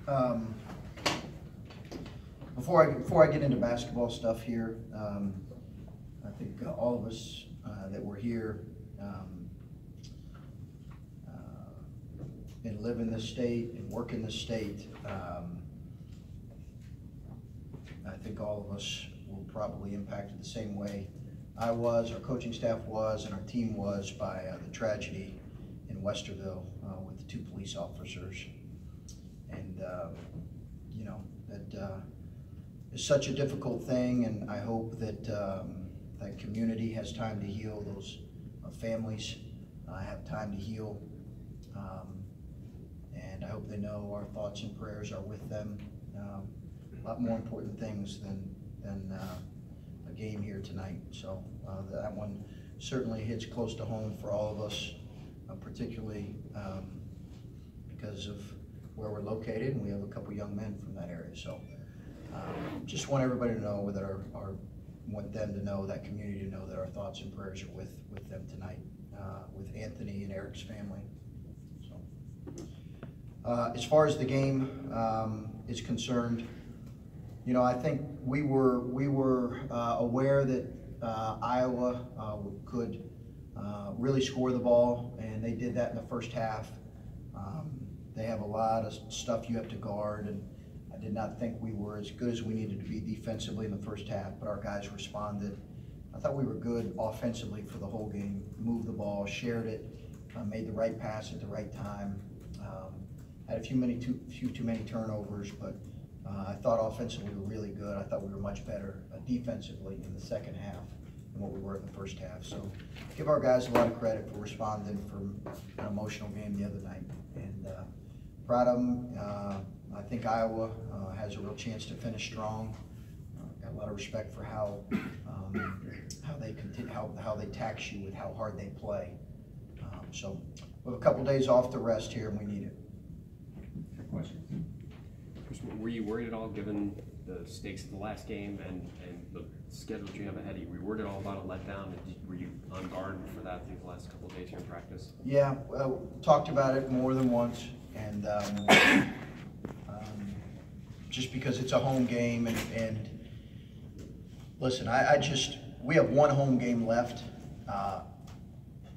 Um, before I get into basketball stuff here, I think all of us that were here and live in this state and work in this state, I think all of us were probably impacted the same way I was, our coaching staff was, and our team was by the tragedy in Westerville with the 2 police officers. And you know, that is such a difficult thing, and I hope that that community has time to heal, those families have time to heal, and I hope they know our thoughts and prayers are with them. A lot more important things than a game here tonight. So that one certainly hits close to home for all of us, particularly because of where we're located, and we have a couple young men from that area. So just want everybody to know that want them to know, that community to know that our thoughts and prayers are with them tonight, with Anthony and Eric's family. So as far as the game is concerned, you know, I think we were aware that Iowa could really score the ball, and they did that in the first half. They have a lot of stuff you have to guard, and I did not think we were as good as we needed to be defensively in the first half, but our guys responded. I thought we were good offensively for the whole game, moved the ball, shared it, made the right pass at the right time. Had few too many turnovers, but I thought offensively we were really good. I thought we were much better defensively in the second half than what we were in the first half. So give our guys a lot of credit for responding from an emotional game the other night. And proud of them. I think Iowa has a real chance to finish strong. Got a lot of respect for how they tax you with how hard they play. So we have a couple days off to rest here, and we need it. Questions? Were you worried at all, given the stakes of the last game and the schedule you have ahead of you? Were you worried at all about a letdown? Were you on guard for that through the last couple of days here in practice? Yeah, talked about it more than once, and just because it's a home game, and listen, we have one home game left.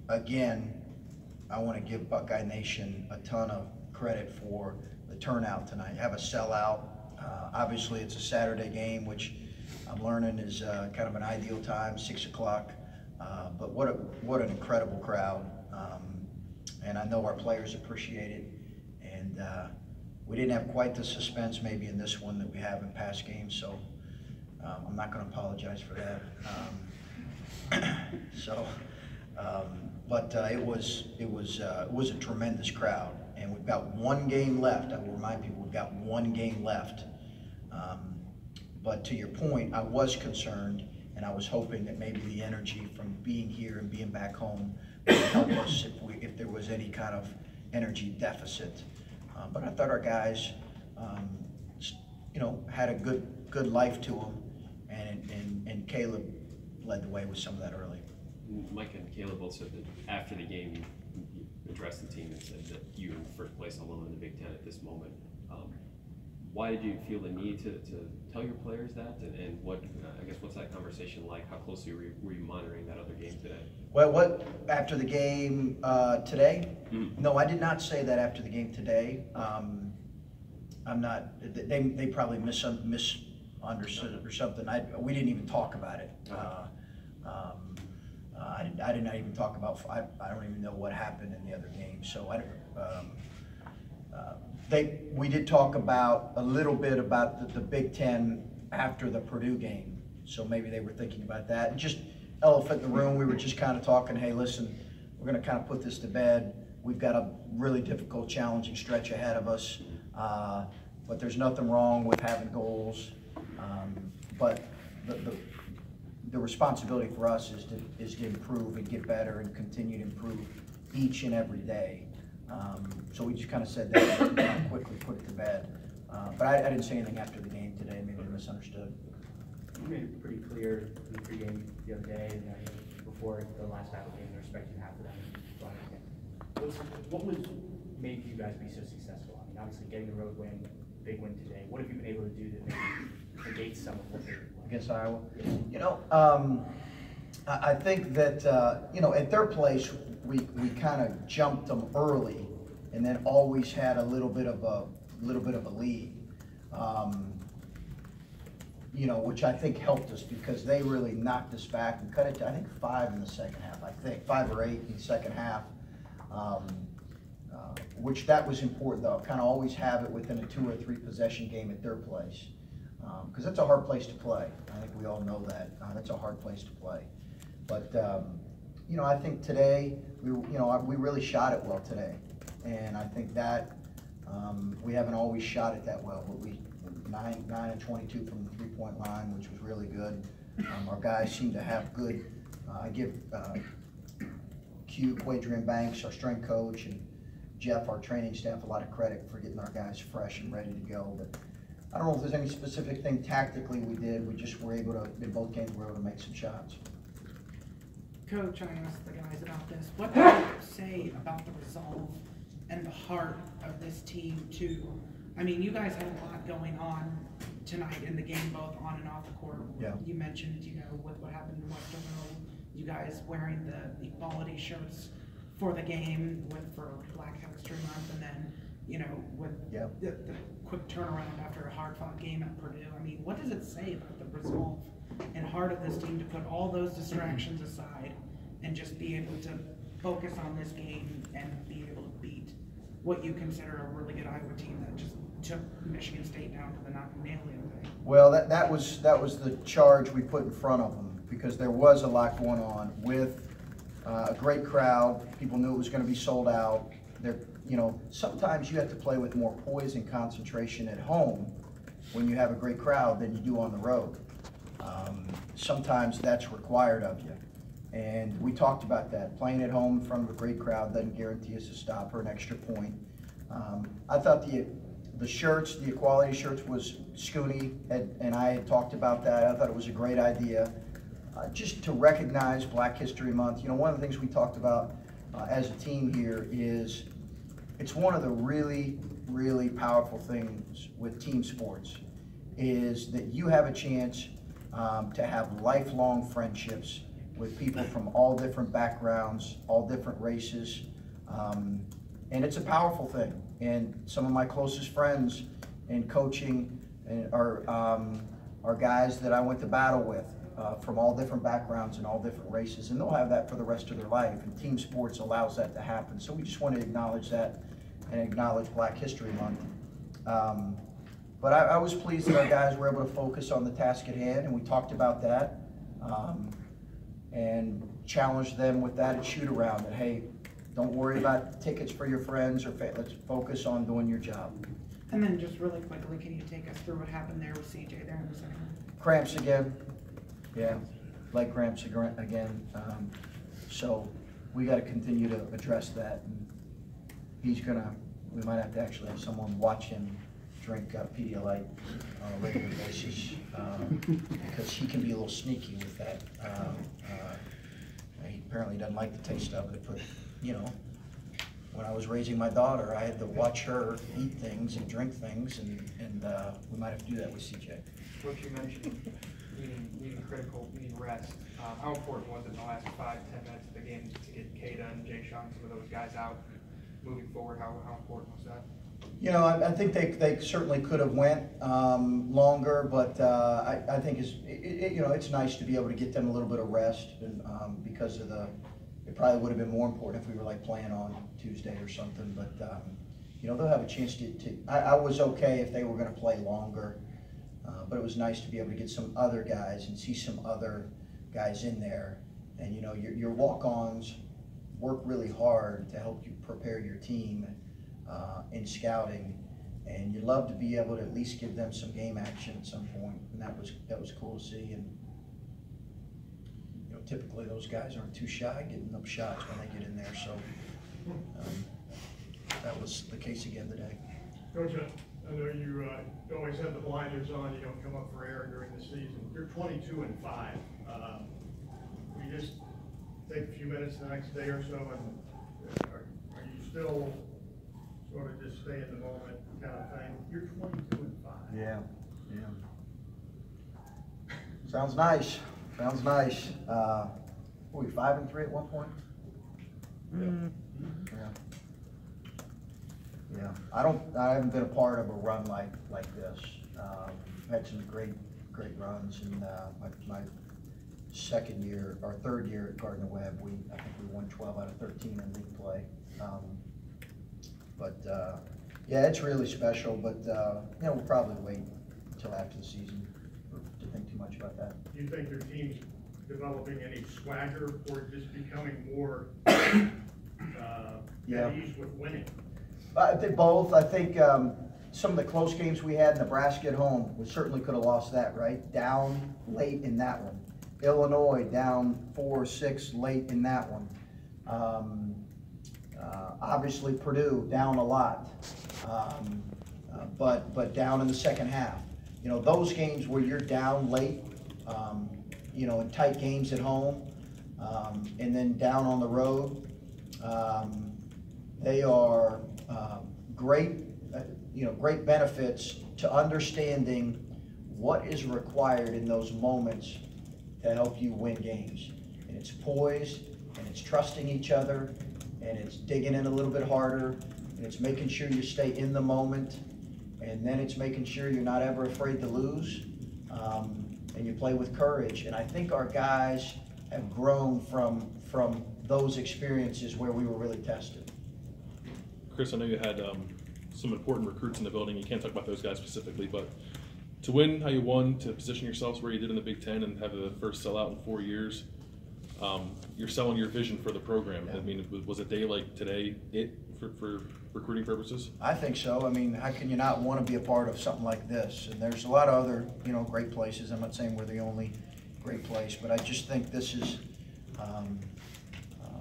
Again, I want to give Buckeye Nation a ton of credit for the turnout tonight. Have a sellout. Obviously, it's a Saturday game, which I'm learning is kind of an ideal time, 6 o'clock. But what an incredible crowd. And I know our players appreciate it. And we didn't have quite the suspense maybe in this one that we have in past games, so I'm not going to apologize for that. But it was a tremendous crowd, and we've got one game left. I will remind people we've got one game left. But to your point, I was concerned, and I was hoping that maybe the energy from being here and being back home would help us if there was any kind of energy deficit. But I thought our guys, you know, had a good life to them, and Caleb led the way with some of that early. Mike and Caleb both said that after the game, you addressed the team and said that you're in first place alone in the Big Ten at this moment. Why did you feel the need to tell your players that? And what, I guess, what's that conversation like? How closely were you monitoring that other game today? Well, after the game today? Mm-hmm. No, I did not say that after the game today. I'm not. They probably misunderstood it or something. We didn't even talk about it. I did not even talk about. I don't even know what happened in the other game. So we did talk about a little bit about the Big Ten after the Purdue game. So maybe they were thinking about that. And just elephant in the room, we were just kind of talking, hey, listen, we're going to kind of put this to bed. We've got a really difficult, challenging stretch ahead of us. But there's nothing wrong with having goals. But the responsibility for us is to improve and get better and continue to improve each and every day. So we just kind of said that and kind of quickly put it to bed. But I didn't say anything after the game today. Maybe they misunderstood. You made it pretty clear in the pregame the other day and before the last half of the game, the respect you have for them. What made you guys be so successful? I mean, obviously getting the road win, big win today. What have you been able to do to maybe negate some of what they're Against Iowa? You know, I think that, you know, at their place, we kind of jumped them early and then always had a little bit of a lead. You know, which I think helped us because they really knocked us back and cut it to, I think, 5 in the second half. I think 5 or 8 in the second half, which that was important though. Kind of always have it within a 2 or 3 possession game at their place, because that's a hard place to play. I think we all know that. That's a hard place to play. But you know, I think today we really shot it well today, and I think that we haven't always shot it that well. But we 9 and 22 from the 3-point line, which was really good. Our guys seem to have good. I give Quadrian Banks, our strength coach, and Jeff, our training staff, a lot of credit for getting our guys fresh and ready to go. But I don't know if there's any specific thing tactically we did. We just were able to, in both games, we were able to make some shots. Coach, I asked the guys about this. What do you say about the resolve and the heart of this team too? I mean, you guys had a lot going on tonight in the game, both on and off the court. Yeah. You mentioned, you know, with what happened in Westerville, you guys wearing the equality shirts for the game for Black History Month, and then, you know, with the quick turnaround after a hard-fought game at Purdue. I mean, what does it say about the resolve and heart of this team to put all those distractions aside and just be able to focus on this game and be able to beat what you consider a really good Iowa team that just took Michigan State down to the nail the other day? Well, that was the charge we put in front of them, because there was a lot going on with a great crowd. People knew it was going to be sold out. You know, sometimes you have to play with more poise and concentration at home when you have a great crowd than you do on the road. Sometimes that's required of you. And we talked about that. Playing at home in front of a great crowd doesn't guarantee us a stop or an extra point. I thought the shirts, the equality shirts, was Scooney and I had talked about that. I thought it was a great idea. Just to recognize Black History Month. You know, one of the things we talked about as a team here is it's one of the really, really powerful things with team sports is that you have a chance to have lifelong friendships with people from all different backgrounds, all different races, and it's a powerful thing. And some of my closest friends in coaching are guys that I went to battle with from all different backgrounds and all different races, and they'll have that for the rest of their life, and team sports allows that to happen. So we just want to acknowledge that and acknowledge Black History Month. But I was pleased that our guys were able to focus on the task at hand, and we talked about that and challenged them with that at shoot around, that hey, don't worry about tickets for your friends or let's focus on doing your job. And then just really quickly, can you take us through what happened there with CJ there in the second half? Cramps again. Yeah, leg cramps again. So we got to continue to address that. And we might have to actually have someone watch him drink Pedialyte on a regular basis because he can be a little sneaky with that. He apparently doesn't like the taste of it, but you know, when I was raising my daughter, I had to watch her eat things and drink things, and we might have to do that with CJ. What you mentioned, needing critical, needing rest. How important was it in the last 5-10 minutes of the game to get Kada and Jay Sean, some of those guys out moving forward? How important was that? You know, I think they certainly could have went longer, but I think you know, it's nice to be able to get them a little bit of rest, and because of it probably would have been more important if we were like playing on Tuesday or something. But you know, they'll have a chance to. I was okay if they were going to play longer, but it was nice to be able to get some other guys and see some other guys in there. And you know, your walk-ons work really hard to help you prepare your team in scouting, and you'd love to be able to at least give them some game action at some point, and that was cool to see. And you know, typically those guys aren't too shy getting up shots when they get in there, so that was the case again today. Coach, I know you always have the blinders on, you don't come up for air during the season. You're 22-5. We just take a few minutes the next day or so, and are you still sort of just stay in the moment kind of thing. You're 22-5. Yeah, yeah. Sounds nice. Sounds nice. Were we 5-3 at one point? Yeah. Yeah. I haven't been a part of a run like this. Had some great runs in my second year, or third year at Gardner Webb. I think we won 12 out of 13 in league play. Yeah, it's really special, but we'll probably wait until after the season to think too much about that. Do you think your team's developing any swagger or just becoming more Yeah. at ease with winning? I think both. I think some of the close games we had, Nebraska at home, we certainly could have lost that, right? Down late in that one. Illinois down 4-6 late in that one. Obviously Purdue down a lot, but down in the second half. Those games where you're down late, in tight games at home, and then down on the road, they are great, great benefits to understanding what is required in those moments to help you win games. And it's poise, and it's trusting each other, and it's digging in a little bit harder, and it's making sure you stay in the moment, and then it's making sure you're not ever afraid to lose, and you play with courage. And I think our guys have grown from those experiences where we were really tested. Chris, I know you had some important recruits in the building. You can't talk about those guys specifically, but to win how you won, to position yourselves where you did in the Big Ten and have the first sellout in 4 years, you're selling your vision for the program. Yeah. I mean, was a day like today for recruiting purposes? I think so. I mean, how can you not want to be a part of something like this? And there's a lot of other, great places. I'm not saying we're the only great place, but I just think this is,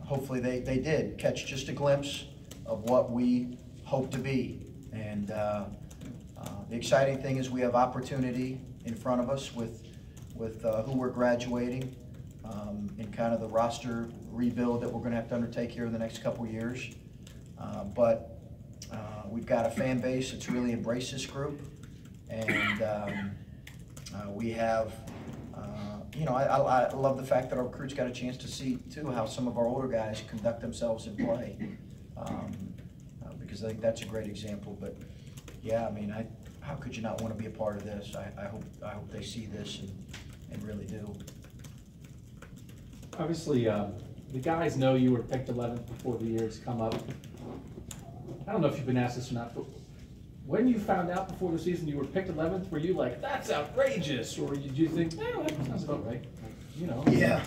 hopefully they did catch just a glimpse of what we hope to be. And the exciting thing is we have opportunity in front of us with who we're graduating, and kind of the roster rebuild that we're going to have to undertake here in the next couple of years. But we've got a fan base that's really embraced this group, and we have, I love the fact that our recruits got a chance to see too how some of our older guys conduct themselves in play, because I think that's a great example. But yeah, I mean, how could you not want to be a part of this? I hope they see this and really do. Obviously, the guys know you were picked 11th before the year's come up. I don't know if you've been asked this or not, but when you found out before the season you were picked 11th, were you like, that's outrageous? Or did you think, oh, that sounds about right? Yeah.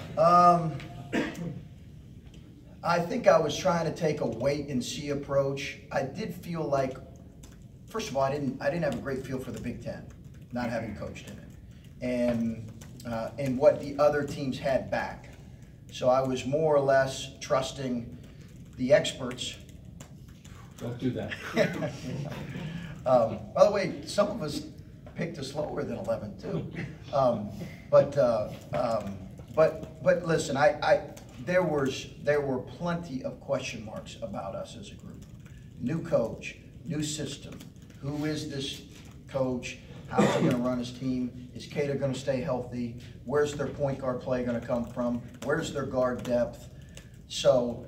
I think I was trying to take a wait and see approach. I did feel like, first of all, I didn't have a great feel for the Big Ten, not having coached in it, and what the other teams had back. So I was more or less trusting the experts. Don't do that. By the way, some of us picked us lower than 11 too. But listen, there were plenty of question marks about us as a group. New coach, new system. Who is this coach? How's he going to run his team? Is Cater going to stay healthy? Where's their point guard play going to come from? Where's their guard depth? So,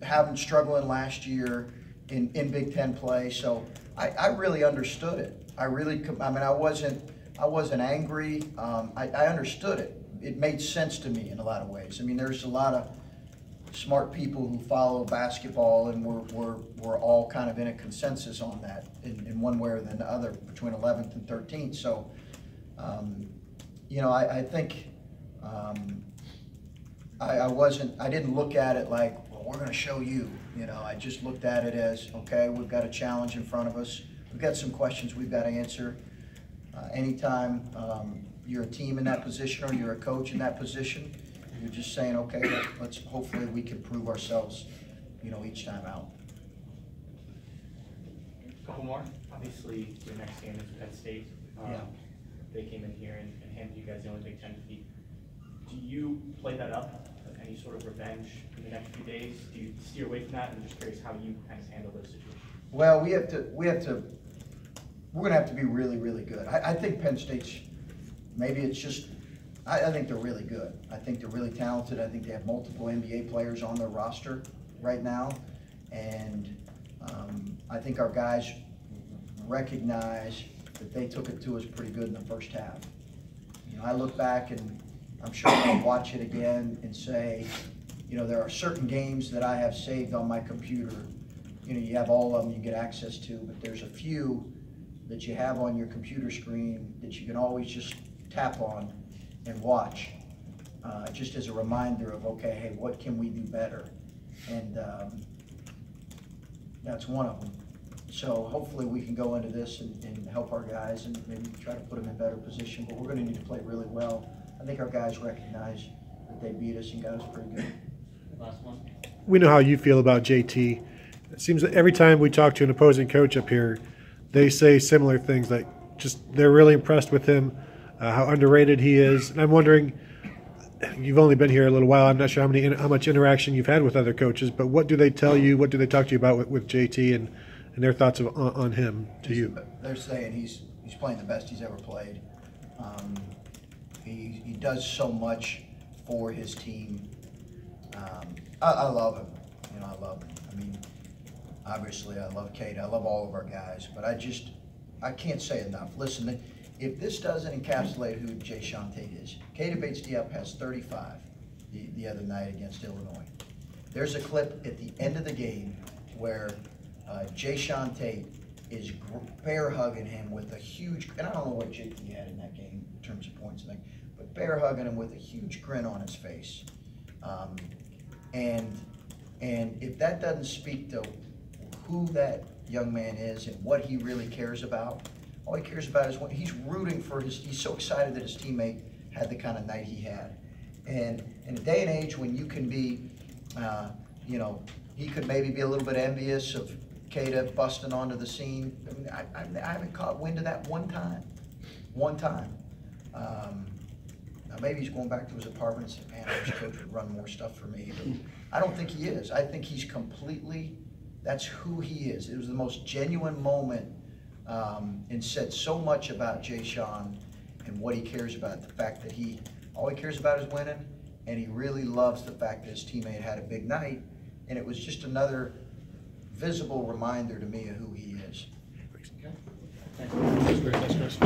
having struggling last year in Big Ten play, so I really understood it. I wasn't angry. I understood it. It made sense to me in a lot of ways. I mean, there's a lot of smart people who follow basketball, and we're all kind of in a consensus on that in one way or the other between 11th and 13th. So, I think I didn't look at it like, well, we're going to show you. I just looked at it as, okay, we've got a challenge in front of us. We've got some questions we've got to answer. Anytime you're a team in that position or you're a coach in that position, you're just saying, okay, let's hopefully we can prove ourselves, each time out. Couple more. Obviously, your next game is Penn State. Yeah. They came in here and handed you guys the only Big Ten defeat. Do you play that up any sort of revenge in the next few days? Do you steer away from that? I'm just curious how you kind of handle those situations. Well, we're gonna have to be really, really good. I think Penn State's, maybe it's just, I think they're really good. I think they're really talented. I think they have multiple NBA players on their roster right now. And I think our guys recognize that they took it to us pretty good in the first half. You know, I look back and I'm sure I'll watch it again and say, you know, there are certain games that I have saved on my computer. You know, you have all of them you get access to, but there's a few that you have on your computer screen that you can always just tap on and watch, just as a reminder of, okay, hey, what can we do better? And that's one of them. So hopefully we can go into this and help our guys and maybe try to put them in better position, but we're going to need to play really well. I think our guys recognize that they beat us and got us pretty good. Last one. We know how you feel about JT. It seems that every time we talk to an opposing coach up here, they say similar things, like just they're really impressed with him, how underrated he is. And I'm wondering, you've only been here a little while. I'm not sure how much interaction you've had with other coaches, but what do they tell you? What do they talk to you about with JT and their thoughts on him to you? They're saying he's playing the best he's ever played. He does so much for his team. I love him. You know, I love him. I mean, obviously I love Kate. I love all of our guys, but I can't say enough. Listen, if this doesn't encapsulate who Jay Sean Tate is, Kate Bates-Diop has 35 the other night against Illinois. There's a clip at the end of the game where Jay Sean Tate is bear hugging him with a huge, and I don't know what JT had in that game in terms of points and things, but bear hugging him with a huge grin on his face. And if that doesn't speak to who that young man is and what he really cares about, all he cares about is what he's rooting for. He's so excited that his teammate had the kind of night he had. And in a day and age when you can be, you know, he could maybe be a little bit envious of Kata busting onto the scene. I mean, I haven't caught wind of that one time. Now maybe he's going back to his apartment and saying, man, I wish Coach would run more stuff for me. But I don't think he is. I think he's completely, that's who he is. It was the most genuine moment and said so much about Jay Sean and what he cares about. The fact that all he cares about is winning, and he really loves the fact that his teammate had a big night. And it was just another visible reminder to me of who he is. Thanks, Chris.